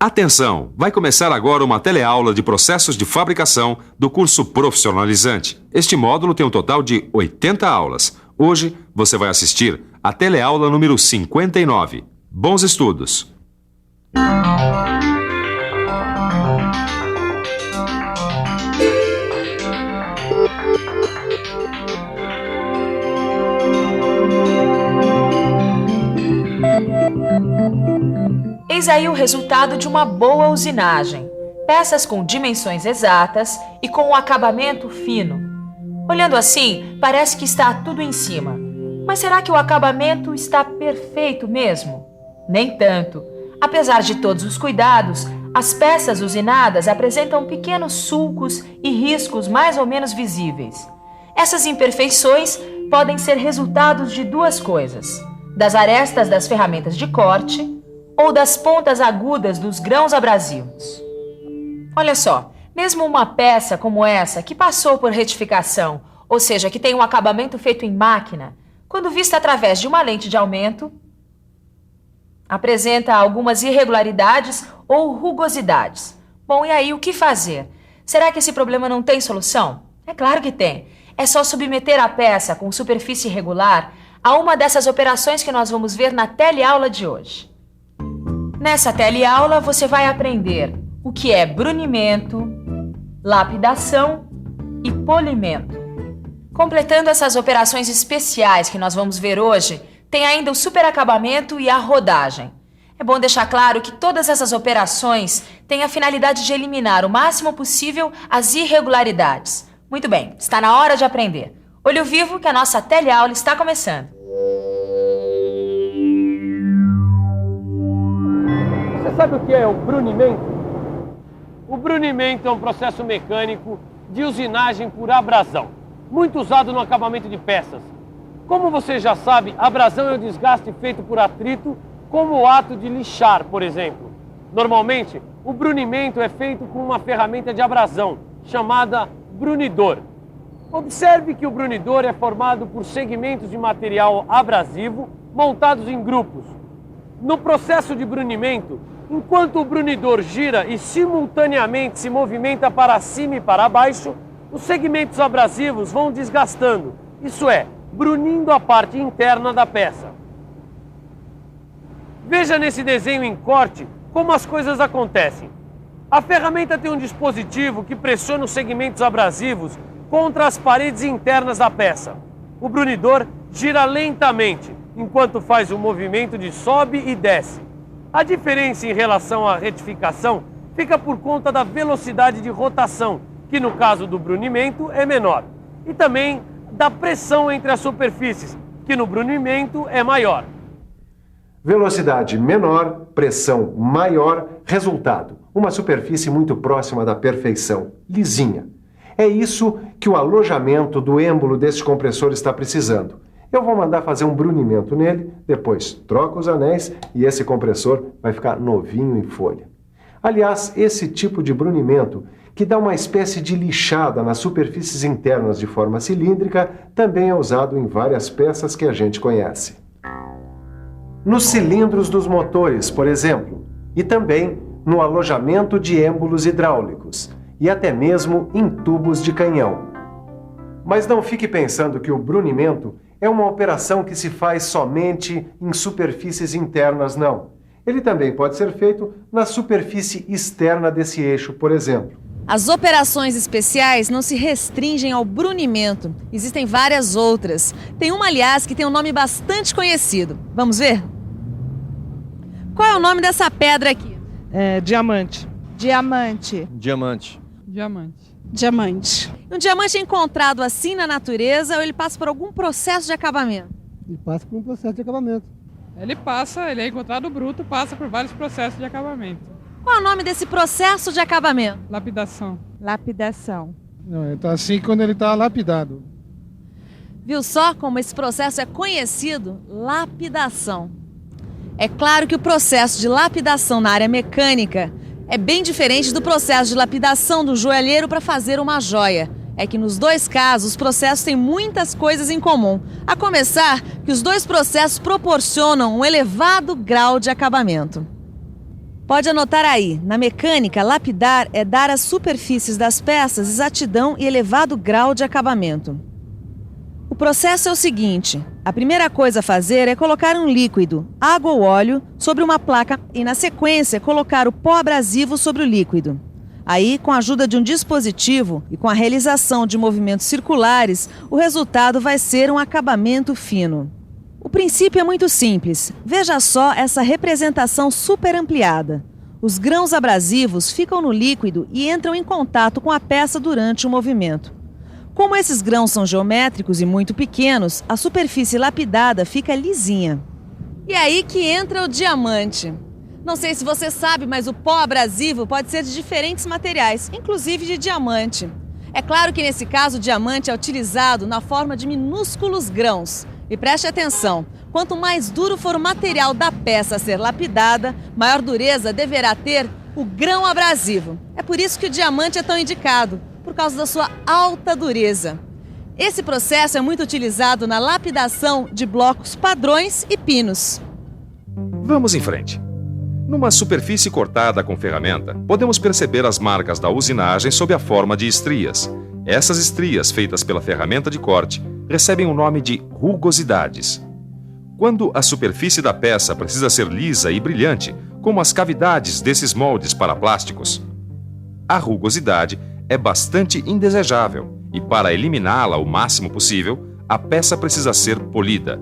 Atenção! Vai começar agora uma teleaula de processos de fabricação do curso profissionalizante. Este módulo tem um total de 80 aulas. Hoje você vai assistir a teleaula número 59. Bons estudos! Eis aí o resultado de uma boa usinagem. Peças com dimensões exatas e com um acabamento fino. Olhando assim, parece que está tudo em cima. Mas será que o acabamento está perfeito mesmo? Nem tanto. Apesar de todos os cuidados, as peças usinadas apresentam pequenos sulcos e riscos mais ou menos visíveis. Essas imperfeições podem ser resultados de duas coisas: das arestas das ferramentas de corte ou das pontas agudas dos grãos abrasivos. Olha só, mesmo uma peça como essa, que passou por retificação, ou seja, que tem um acabamento feito em máquina, quando vista através de uma lente de aumento, apresenta algumas irregularidades ou rugosidades. Bom, e aí o que fazer? Será que esse problema não tem solução? É claro que tem. É só submeter a peça com superfície irregular a uma dessas operações que nós vamos ver na teleaula de hoje. Nessa teleaula você vai aprender o que é brunimento, lapidação e polimento. Completando essas operações especiais que nós vamos ver hoje, tem ainda o superacabamento e a rodagem. É bom deixar claro que todas essas operações têm a finalidade de eliminar o máximo possível as irregularidades. Muito bem, está na hora de aprender. Olho vivo que a nossa teleaula está começando. Você sabe o que é o brunimento? O brunimento é um processo mecânico de usinagem por abrasão, muito usado no acabamento de peças. Como você já sabe, abrasão é o desgaste feito por atrito, como o ato de lixar, por exemplo. Normalmente, o brunimento é feito com uma ferramenta de abrasão, chamada brunidor. Observe que o brunidor é formado por segmentos de material abrasivo montados em grupos. No processo de brunimento, enquanto o brunidor gira e simultaneamente se movimenta para cima e para baixo, os segmentos abrasivos vão desgastando, isso é, brunindo a parte interna da peça. Veja nesse desenho em corte como as coisas acontecem. A ferramenta tem um dispositivo que pressiona os segmentos abrasivos contra as paredes internas da peça. O brunidor gira lentamente, enquanto faz o movimento de sobe e desce. A diferença em relação à retificação fica por conta da velocidade de rotação, que no caso do brunimento é menor, e também da pressão entre as superfícies, que no brunimento é maior. Velocidade menor, pressão maior, resultado: uma superfície muito próxima da perfeição, lisinha. É isso que o alojamento do êmbolo deste compressor está precisando. Eu vou mandar fazer um brunimento nele, depois troco os anéis e esse compressor vai ficar novinho em folha. Aliás, esse tipo de brunimento, que dá uma espécie de lixada nas superfícies internas de forma cilíndrica, também é usado em várias peças que a gente conhece. Nos cilindros dos motores, por exemplo, e também no alojamento de êmbolos hidráulicos, e até mesmo em tubos de canhão. Mas não fique pensando que o brunimento é uma operação que se faz somente em superfícies internas, não. Ele também pode ser feito na superfície externa desse eixo, por exemplo. As operações especiais não se restringem ao brunimento. Existem várias outras. Tem uma, aliás, que tem um nome bastante conhecido. Vamos ver? Qual é o nome dessa pedra aqui? Diamante. Diamante. Diamante. Diamante. Diamante. Um diamante é encontrado assim na natureza ou ele passa por algum processo de acabamento? Ele passa por um processo de acabamento. Ele é encontrado bruto, passa por vários processos de acabamento. Qual é o nome desse processo de acabamento? Lapidação. Lapidação. Não, ele tá assim quando ele está lapidado. Viu só como esse processo é conhecido? Lapidação. É claro que o processo de lapidação na área mecânica é bem diferente do processo de lapidação do joalheiro para fazer uma joia. É que nos dois casos os processos têm muitas coisas em comum. A começar que os dois processos proporcionam um elevado grau de acabamento. Pode anotar aí, na mecânica, lapidar é dar às superfícies das peças exatidão e elevado grau de acabamento. O processo é o seguinte: a primeira coisa a fazer é colocar um líquido, água ou óleo, sobre uma placa e, na sequência, colocar o pó abrasivo sobre o líquido. Aí, com a ajuda de um dispositivo e com a realização de movimentos circulares, o resultado vai ser um acabamento fino. O princípio é muito simples. Veja só essa representação super ampliada. Os grãos abrasivos ficam no líquido e entram em contato com a peça durante o movimento. Como esses grãos são geométricos e muito pequenos, a superfície lapidada fica lisinha. E aí que entra o diamante. Não sei se você sabe, mas o pó abrasivo pode ser de diferentes materiais, inclusive de diamante. É claro que nesse caso o diamante é utilizado na forma de minúsculos grãos. E preste atenção, quanto mais duro for o material da peça a ser lapidada, maior dureza deverá ter o grão abrasivo. É por isso que o diamante é tão indicado, por causa da sua alta dureza. Esse processo é muito utilizado na lapidação de blocos padrões e pinos. Vamos em frente. Numa superfície cortada com ferramenta, podemos perceber as marcas da usinagem sob a forma de estrias. Essas estrias, feitas pela ferramenta de corte, recebem o nome de rugosidades. Quando a superfície da peça precisa ser lisa e brilhante, como as cavidades desses moldes para plásticos, a rugosidade é bastante indesejável e, para eliminá-la o máximo possível, a peça precisa ser polida.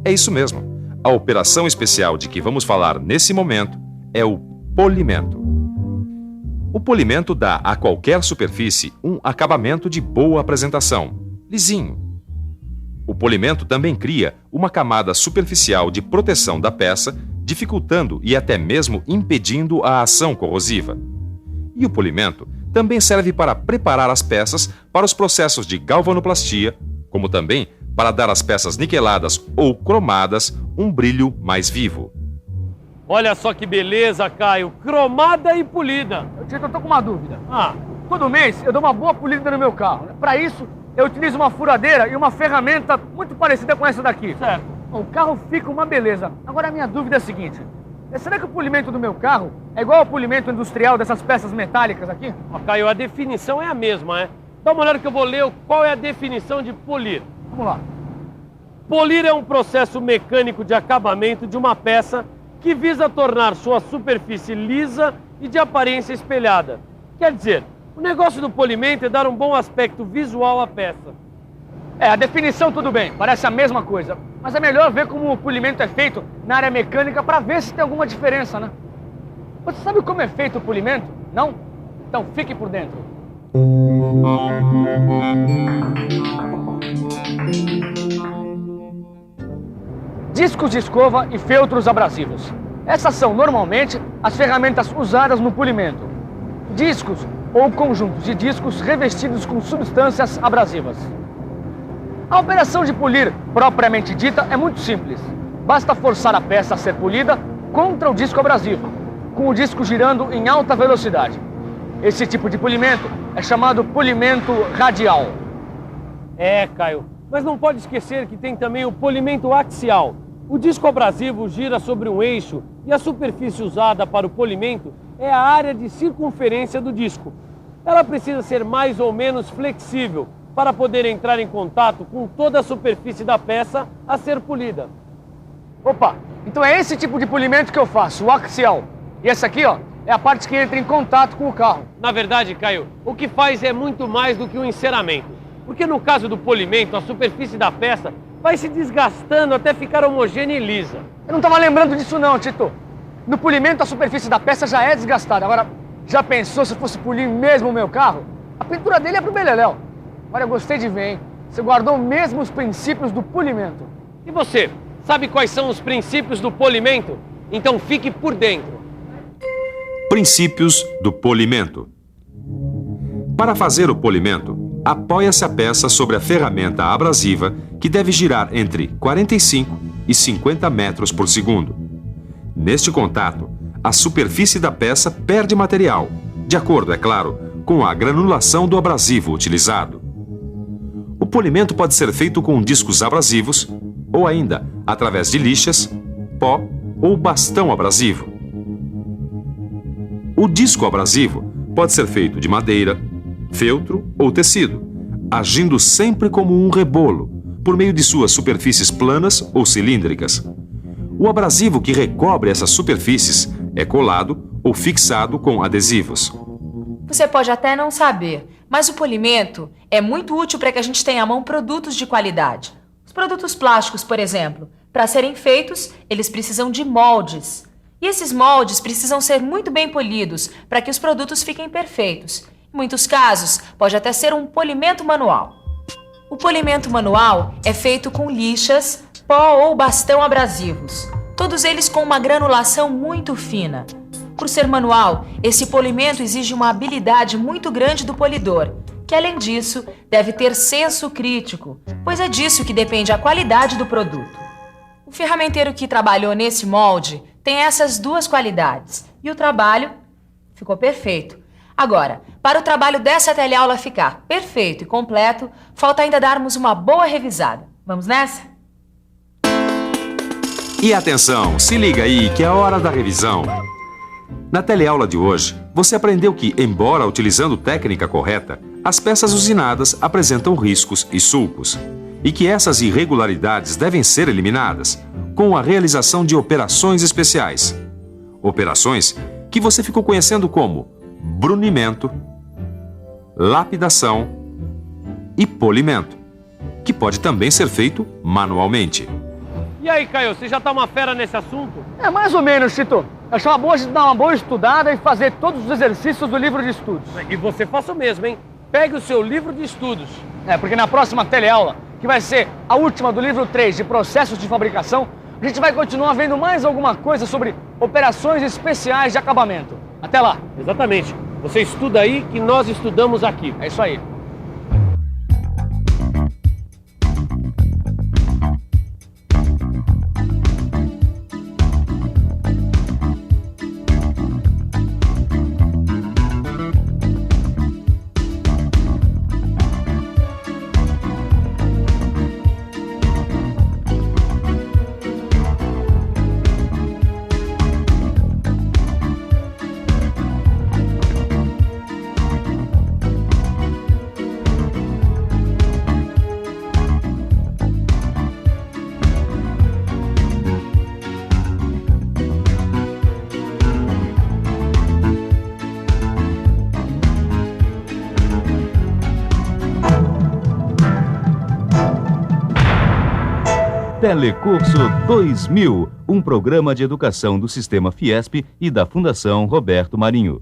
É isso mesmo. A operação especial de que vamos falar nesse momento é o polimento. O polimento dá a qualquer superfície um acabamento de boa apresentação, lisinho. O polimento também cria uma camada superficial de proteção da peça, dificultando e até mesmo impedindo a ação corrosiva. E o polimento também serve para preparar as peças para os processos de galvanoplastia, como também para dar às peças niqueladas ou cromadas um brilho mais vivo. Olha só que beleza, Caio. Cromada e polida. Tito, eu tô com uma dúvida. Todo mês eu dou uma boa polida no meu carro. Para isso, eu utilizo uma furadeira e uma ferramenta muito parecida com essa daqui. Certo. O carro fica uma beleza. Agora a minha dúvida é a seguinte: será que o polimento do meu carro é igual ao polimento industrial dessas peças metálicas aqui? Caio, a definição é a mesma, é? Dá uma olhada que eu vou ler qual é a definição de polir. Vamos lá. Polir é um processo mecânico de acabamento de uma peça que visa tornar sua superfície lisa e de aparência espelhada. Quer dizer, o negócio do polimento é dar um bom aspecto visual à peça. A definição tudo bem, parece a mesma coisa. Mas é melhor ver como o polimento é feito na área mecânica para ver se tem alguma diferença, né? Você sabe como é feito o polimento? Não? Então fique por dentro. Discos de escova e feltros abrasivos. Essas são normalmente as ferramentas usadas no polimento. Discos ou conjuntos de discos revestidos com substâncias abrasivas. A operação de polir, propriamente dita, é muito simples. Basta forçar a peça a ser polida contra o disco abrasivo, com o disco girando em alta velocidade. Esse tipo de polimento é chamado polimento radial. Caio, mas não pode esquecer que tem também o polimento axial. O disco abrasivo gira sobre um eixo e a superfície usada para o polimento é a área de circunferência do disco. Ela precisa ser mais ou menos flexível para poder entrar em contato com toda a superfície da peça a ser polida. Opa, então é esse tipo de polimento que eu faço, o axial. E essa aqui, é a parte que entra em contato com o carro. Na verdade, Caio, o que faz é muito mais do que um enceramento. Porque no caso do polimento, a superfície da peça vai se desgastando até ficar homogênea e lisa. Eu não estava lembrando disso não, Tito. No polimento, a superfície da peça já é desgastada. Agora, já pensou se fosse polir mesmo o meu carro? A pintura dele é pro beleléu. Agora, eu gostei de ver, hein? Você guardou mesmo os princípios do polimento. E você, sabe quais são os princípios do polimento? Então fique por dentro. Princípios do polimento. Para fazer o polimento, apoia-se a peça sobre a ferramenta abrasiva, que deve girar entre 45 e 50 metros por segundo. Neste contato, a superfície da peça perde material, de acordo, é claro, com a granulação do abrasivo utilizado. O polimento pode ser feito com discos abrasivos ou ainda através de lixas, pó ou bastão abrasivo. O disco abrasivo pode ser feito de madeira, feltro ou tecido, agindo sempre como um rebolo, por meio de suas superfícies planas ou cilíndricas. O abrasivo que recobre essas superfícies é colado ou fixado com adesivos. Você pode até não saber, mas o polimento é muito útil para que a gente tenha à mão produtos de qualidade. Os produtos plásticos, por exemplo, para serem feitos, eles precisam de moldes. E esses moldes precisam ser muito bem polidos para que os produtos fiquem perfeitos. Em muitos casos, pode até ser um polimento manual. O polimento manual é feito com lixas, pó ou bastão abrasivos, todos eles com uma granulação muito fina. Por ser manual, esse polimento exige uma habilidade muito grande do polidor, que além disso, deve ter senso crítico, pois é disso que depende a qualidade do produto. O ferramenteiro que trabalhou nesse molde tem essas duas qualidades, e o trabalho ficou perfeito. Agora, para o trabalho dessa teleaula ficar perfeito e completo, falta ainda darmos uma boa revisada. Vamos nessa? E atenção, se liga aí que é a hora da revisão. Na teleaula de hoje, você aprendeu que, embora utilizando técnica correta, as peças usinadas apresentam riscos e sulcos, e que essas irregularidades devem ser eliminadas com a realização de operações especiais. Operações que você ficou conhecendo como brunimento, lapidação e polimento, que pode também ser feito manualmente. E aí, Caio, você já tá uma fera nesse assunto? É mais ou menos, Chito. Eu acho uma boa a gente dar uma boa estudada e fazer todos os exercícios do livro de estudos. E você faça o mesmo, hein? Pegue o seu livro de estudos. Porque na próxima teleaula, que vai ser a última do livro 3 de processos de fabricação, a gente vai continuar vendo mais alguma coisa sobre operações especiais de acabamento. Até lá. Exatamente. Você estuda aí que nós estudamos aqui. É isso aí. Telecurso 2000, um programa de educação do Sistema Fiesp e da Fundação Roberto Marinho.